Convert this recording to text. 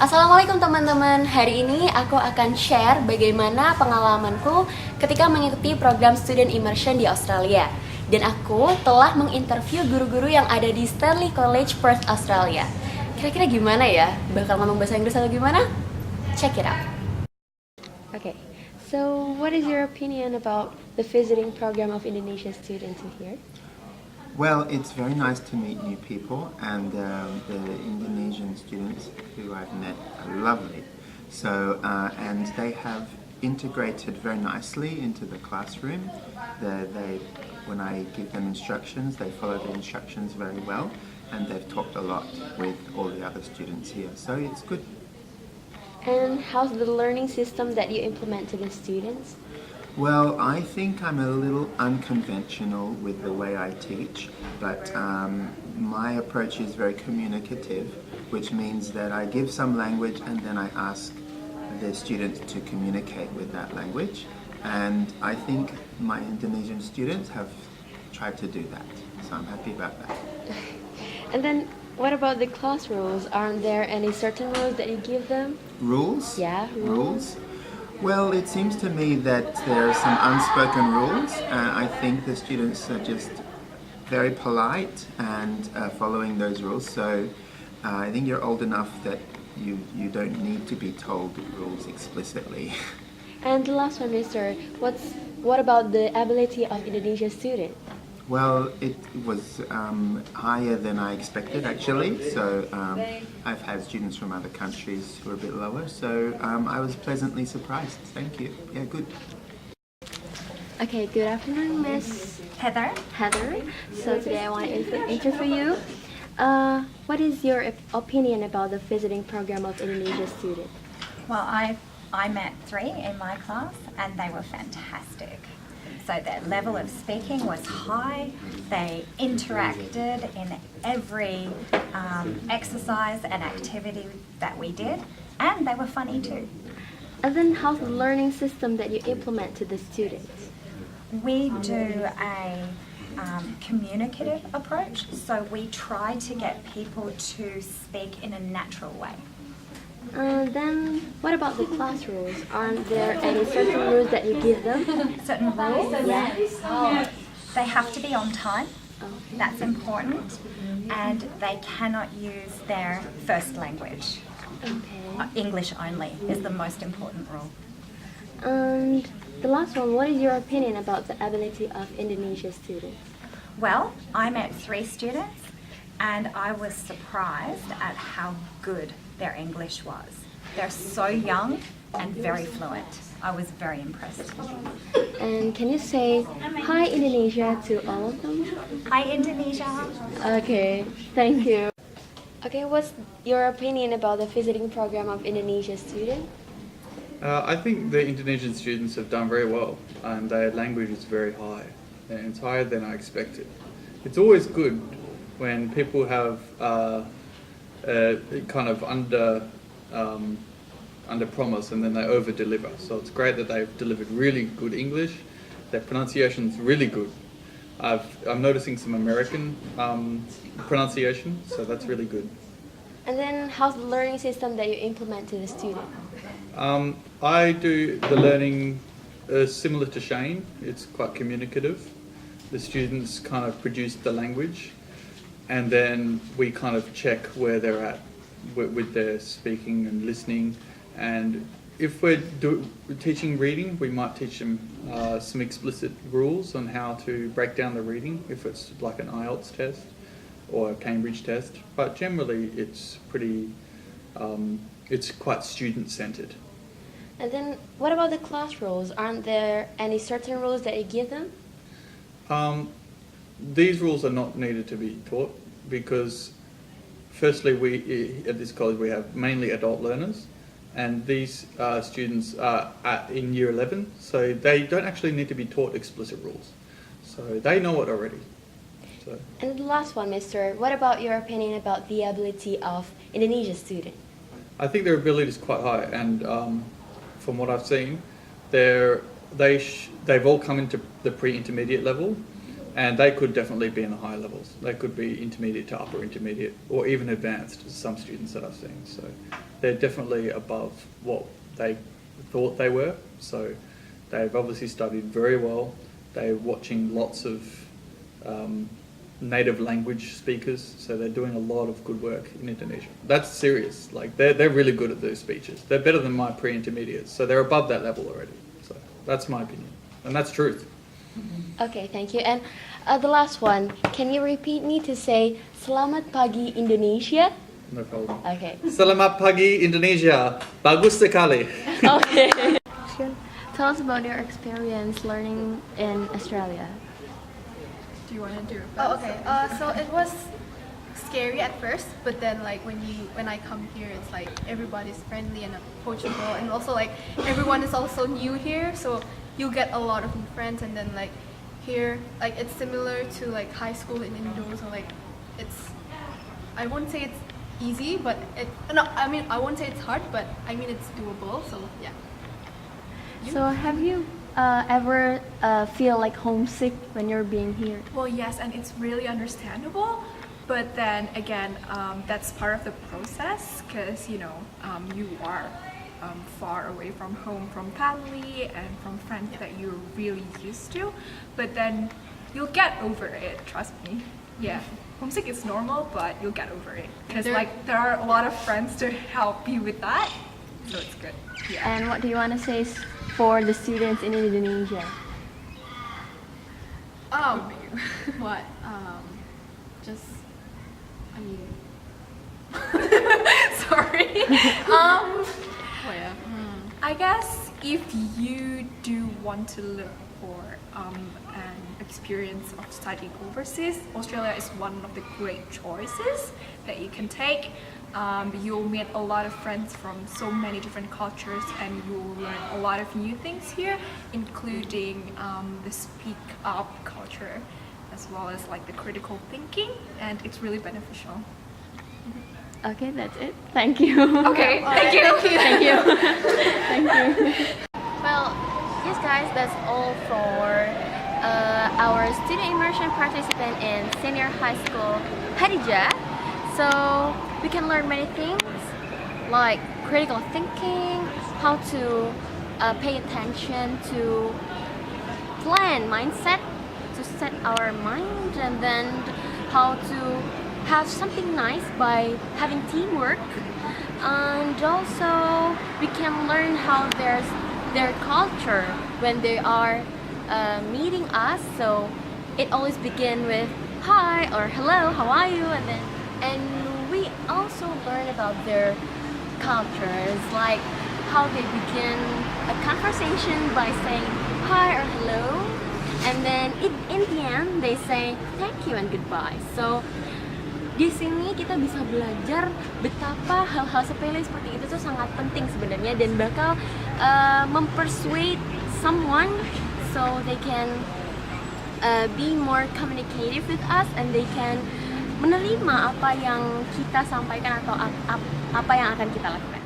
Assalamualaikum teman-teman. Hari ini aku akan share bagaimana pengalamanku ketika mengikuti program Student Immersion di Australia. Dan aku telah menginterview guru-guru yang ada di Stanley College, Perth, Australia. Kira-kira gimana ya? Bakal ngomong bahasa Inggris atau gimana? Check it out. Okay, so what is your opinion about the visiting program of Indonesian students in here? Well, it's very nice to meet new people, and the Indonesian students who I've met are lovely. So, and they have integrated very nicely into the classroom. When I give them instructions, they follow the instructions very well, and they've talked a lot with all the other students here. So it's good. And how's the learning system that you implement to the students? Well, I think I'm a little unconventional with the way I teach, but my approach is very communicative, which means that I give some language and then I ask the students to communicate with that language. And I think my Indonesian students have tried to do that, so I'm happy about that. And then what about the class rules? Aren't there any certain rules that you give them? Rules? Yeah, rules. Well, it seems to me that there are some unspoken rules. I think the students are just very polite and following those rules. So I think you're old enough that you don't need to be told the rules explicitly. And the last one, Mister, what about the ability of Indonesian students? Well, it was higher than I expected actually, so I've had students from other countries who are a bit lower, so I was pleasantly surprised. Thank you. Yeah, good. Okay, good afternoon, Miss Heather. So today I want to interview you. What is your opinion about the visiting program of Indonesian students? Well, I met 3 in my class and they were fantastic. So their level of speaking was high, they interacted in every exercise and activity that we did, and they were funny too. And then how's the learning system that you implement to the students? We do a communicative approach, so we try to get people to speak in a natural way. Then what about the class rules? Aren't there any certain rules that you give them? Certain rules? Yeah. They have to be on time. Okay. That's important, and they cannot use their first language. Okay. English only is the most important rule. And the last one, what is your opinion about the ability of Indonesian students? Well, I met 3 students and I was surprised at how good their English was. They're so young and very fluent. I was very impressed. And can you say hi Indonesia to all of them? Hi Indonesia! Okay, thank you. Okay, what's your opinion about the visiting program of Indonesian students? I think the Indonesian students have done very well, and their language is very high, and it's higher than I expected. It's always good when people have kind of under promise and then they over deliver. So it's great that they've delivered really good English. Their pronunciation's really good. I'm noticing some American pronunciation, so that's really good. And then how's the learning system that you implement to the student? I do the learning similar to Shane. It's quite communicative. The students kind of produce the language, and then we kind of check where they're at with their speaking and listening. And if we're teaching reading, we might teach them some explicit rules on how to break down the reading, if it's like an IELTS test or a Cambridge test. But generally, it's it's quite student-centered. And then what about the class rules? Aren't there any certain rules that you give them? These rules are not needed to be taught because firstly, at this college we have mainly adult learners, and these students are in year 11, so they don't actually need to be taught explicit rules. So they know it already. So. And the last one, Mister, what about your opinion about the ability of Indonesian students? I think their ability is quite high, and from what I've seen, they've all come into the pre-intermediate level, and they could definitely be in the higher levels. They could be intermediate to upper intermediate, or even advanced, some students that I've seen. So they're definitely above what they thought they were. So they've obviously studied very well. They're watching lots of native language speakers, so they're doing a lot of good work in Indonesia. That's serious. Like they're really good at those speeches. They're better than my pre-intermediates, so they're above that level already. So that's my opinion, and that's truth. Okay, thank you. And the last one, can you repeat me to say Selamat Pagi Indonesia? No problem. Okay. Selamat pagi Indonesia, bagus sekali. Okay. Tell us about your experience learning in Australia. Do you want to do it? Oh, okay. So it was scary at first, but then like when I come here, it's like everybody's friendly and approachable, and also like everyone is also new here, so you get a lot of new friends. And then like here, like it's similar to like high school in Indo, so like it's, I won't say it's easy, but I won't say it's hard, but I mean it's doable. So yeah. So have you ever feel like homesick when you're being here? Well, yes, and it's really understandable. But then again, that's part of the process because you are far away from home, from family and from friends that you're really used to. But then you'll get over it. Trust me. Yeah, homesick is normal, but you'll get over it because there are a lot of friends to help you with that. So it's good. Yeah. And what do you want to say for the students in Indonesia? What? Just, I mean, sorry. I guess if you do want to look for an experience of studying overseas, Australia is one of the great choices that you can take. You'll meet a lot of friends from so many different cultures, and you'll learn a lot of new things here, including the speak up culture, as well as like the critical thinking, and it's really beneficial. Okay, that's it. Thank you. Okay, thank you. Thank you. Thank you. Well, yes guys, that's all for our student immersion participant in senior high school, Khadijah. So we can learn many things like critical thinking, how to pay attention to plan mindset, to set our mind, and then how to have something nice by having teamwork. And also we can learn how their culture when they are meeting us. So it always begins with hi or hello, how are you, and we also learn about their cultures, like how they begin a conversation by saying hi or hello, and then in the end they say thank you and goodbye. So di sini kita bisa belajar betapa hal-hal sepele seperti itu tuh sangat penting sebenarnya, dan bakal mempersuade someone so they can be more communicative with us, and they can menerima apa yang kita sampaikan atau apa yang akan kita lakukan.